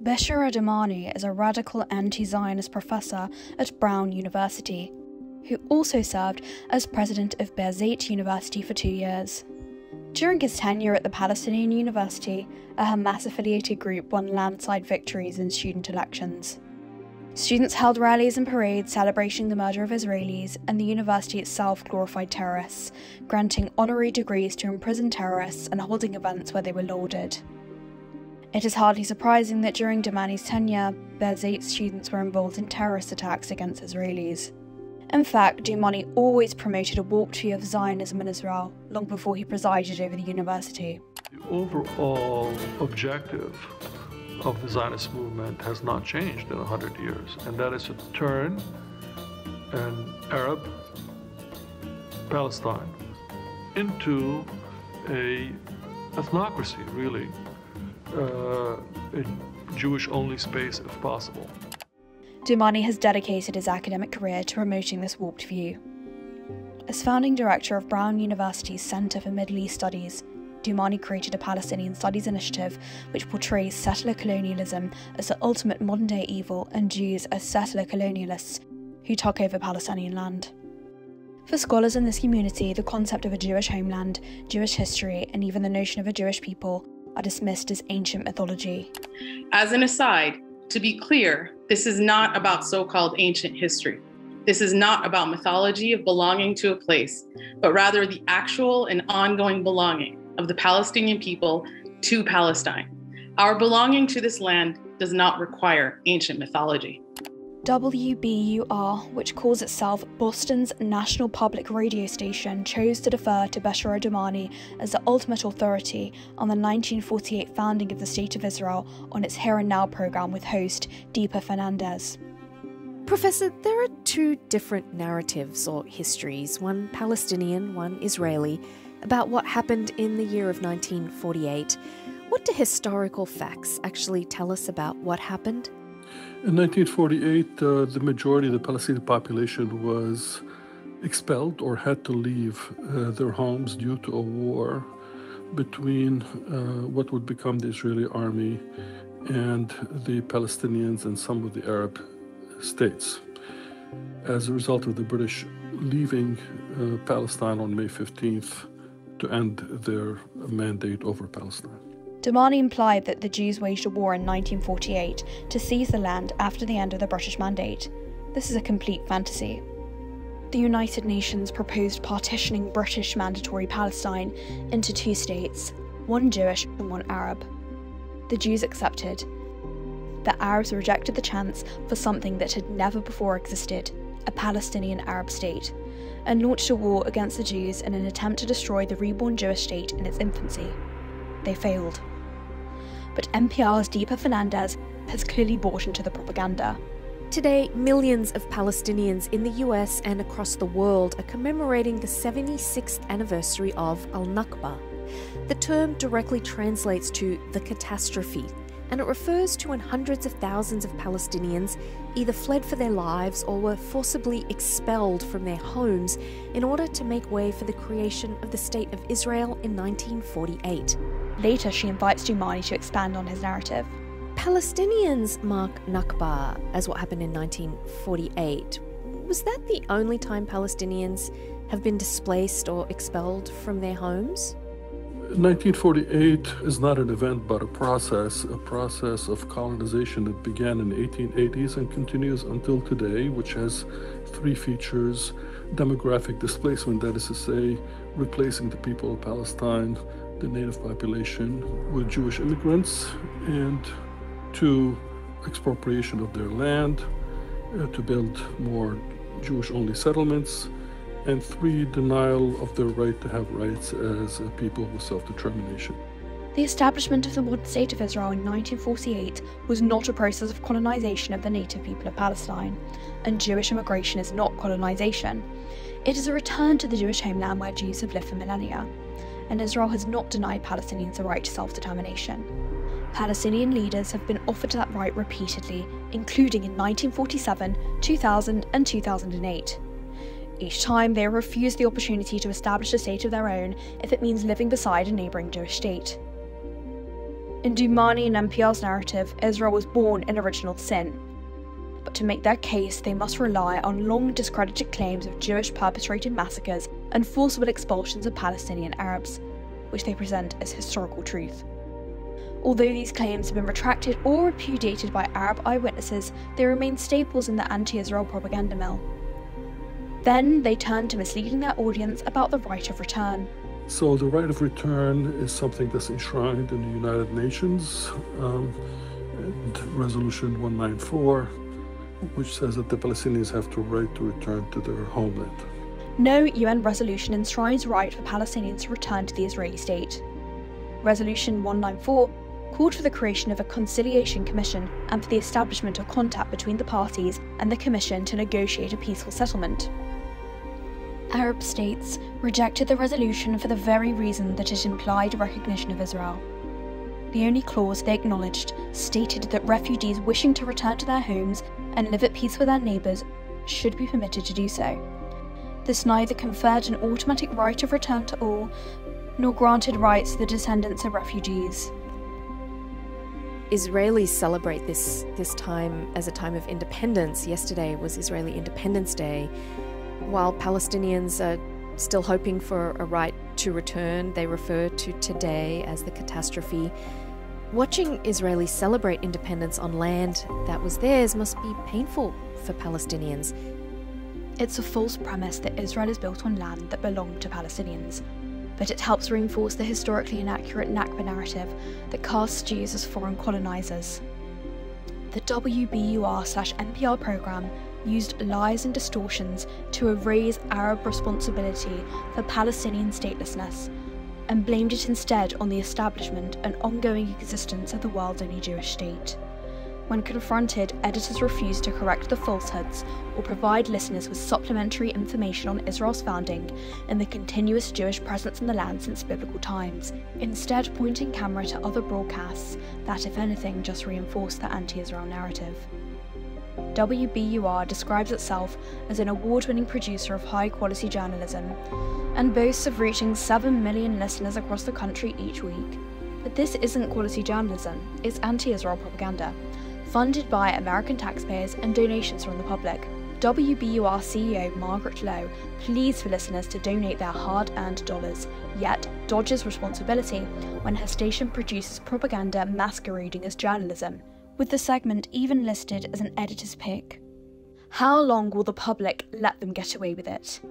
Beshara Doumani is a radical anti-Zionist professor at Brown University, who also served as president of Birzeit University for 2 years. During his tenure at the Palestinian University, a Hamas-affiliated group won landslide victories in student elections. Students held rallies and parades celebrating the murder of Israelis, and the university itself glorified terrorists, granting honorary degrees to imprisoned terrorists and holding events where they were lauded. It is hardly surprising that during Doumani's tenure, Birzeit students were involved in terrorist attacks against Israelis. In fact, Doumani always promoted a warped view of Zionism in Israel, long before he presided over the university. The overall objective of the Zionist movement has not changed in 100 years, and that is to turn an Arab Palestine into a ethnocracy, really, a Jewish-only space if possible. Doumani has dedicated his academic career to promoting this warped view. As founding director of Brown University's Center for Middle East Studies, Doumani created a Palestinian Studies initiative which portrays settler colonialism as the ultimate modern-day evil and Jews as settler colonialists who took over Palestinian land. For scholars in this community, the concept of a Jewish homeland, Jewish history, and even the notion of a Jewish people are dismissed as ancient mythology. As an aside, to be clear, this is not about so-called ancient history. This is not about mythology of belonging to a place, but rather the actual and ongoing belonging of the Palestinian people to Palestine. Our belonging to this land does not require ancient mythology. WBUR, which calls itself Boston's national public radio station, chose to defer to Beshara Doumani as the ultimate authority on the 1948 founding of the State of Israel on its Here and Now program with host Deepa Fernandez. Professor, there are two different narratives or histories, one Palestinian, one Israeli, about what happened in the year of 1948. What do historical facts actually tell us about what happened? In 1948, the majority of the Palestinian population was expelled or had to leave their homes due to a war between what would become the Israeli army and the Palestinians and some of the Arab states. As a result of the British leaving Palestine on May 15th to end their mandate over Palestine. Doumani implied that the Jews waged a war in 1948 to seize the land after the end of the British mandate. This is a complete fantasy. The United Nations proposed partitioning British mandatory Palestine into 2 states, one Jewish and one Arab. The Jews accepted. The Arabs rejected the chance for something that had never before existed, a Palestinian Arab state, and launched a war against the Jews in an attempt to destroy the reborn Jewish state in its infancy. They failed. But NPR's Deepa Fernandez has clearly bought into the propaganda. Today, millions of Palestinians in the US and across the world are commemorating the 76th anniversary of Al-Nakba. The term directly translates to the catastrophe, and it refers to when hundreds of thousands of Palestinians either fled for their lives or were forcibly expelled from their homes in order to make way for the creation of the State of Israel in 1948. Later, she invites Doumani to expand on his narrative. Palestinians mark Nakba as what happened in 1948. Was that the only time Palestinians have been displaced or expelled from their homes? 1948 is not an event but a process of colonization that began in the 1880s and continues until today, which has 3 features: demographic displacement, that is to say, replacing the people of Palestine, the native population, with Jewish immigrants, and 2, expropriation of their land to build more Jewish-only settlements, and 3, denial of their right to have rights as a people with self-determination. The establishment of the modern State of Israel in 1948 was not a process of colonization of the native people of Palestine, and Jewish immigration is not colonization. It is a return to the Jewish homeland where Jews have lived for millennia, and Israel has not denied Palestinians the right to self-determination. Palestinian leaders have been offered that right repeatedly, including in 1947, 2000 and 2008. Each time, they refused the opportunity to establish a state of their own if it means living beside a neighbouring Jewish state. In Doumani and NPR's narrative, Israel was born in original sin. But to make their case, they must rely on long discredited claims of Jewish perpetrated massacres and forcible expulsions of Palestinian Arabs, which they present as historical truth. Although these claims have been retracted or repudiated by Arab eyewitnesses, they remain staples in the anti-Israel propaganda mill. Then they turn to misleading their audience about the right of return. So the right of return is something that's enshrined in the United Nations, and Resolution 194, which says that the Palestinians have the right to return to their homeland. No UN resolution enshrines right for Palestinians to return to the Israeli state. Resolution 194 called for the creation of a conciliation commission and for the establishment of contact between the parties and the commission to negotiate a peaceful settlement. Arab states rejected the resolution for the very reason that it implied recognition of Israel. The only clause they acknowledged stated that refugees wishing to return to their homes and live at peace with their neighbours should be permitted to do so. This neither conferred an automatic right of return to all, nor granted rights to the descendants of refugees. Israelis celebrate this time as a time of independence. Yesterday was Israeli Independence Day. While Palestinians are still hoping for a right to return, they refer to today as the catastrophe. Watching Israelis celebrate independence on land that was theirs must be painful for Palestinians. It's a false premise that Israel is built on land that belonged to Palestinians, but it helps reinforce the historically inaccurate Nakba narrative that casts Jews as foreign colonisers. The WBUR/NPR programme used lies and distortions to erase Arab responsibility for Palestinian statelessness, and blamed it instead on the establishment and ongoing existence of the world's only Jewish state. When confronted, editors refused to correct the falsehoods or provide listeners with supplementary information on Israel's founding and the continuous Jewish presence in the land since biblical times, instead pointing camera to other broadcasts that, if anything, just reinforced the anti-Israel narrative. WBUR describes itself as an award-winning producer of high-quality journalism and boasts of reaching 7 million listeners across the country each week. But this isn't quality journalism, it's anti-Israel propaganda, funded by American taxpayers and donations from the public. WBUR CEO Margaret Lowe pleads for listeners to donate their hard-earned dollars, yet dodges responsibility when her station produces propaganda masquerading as journalism, with the segment even listed as an editor's pick. How long will the public let them get away with it?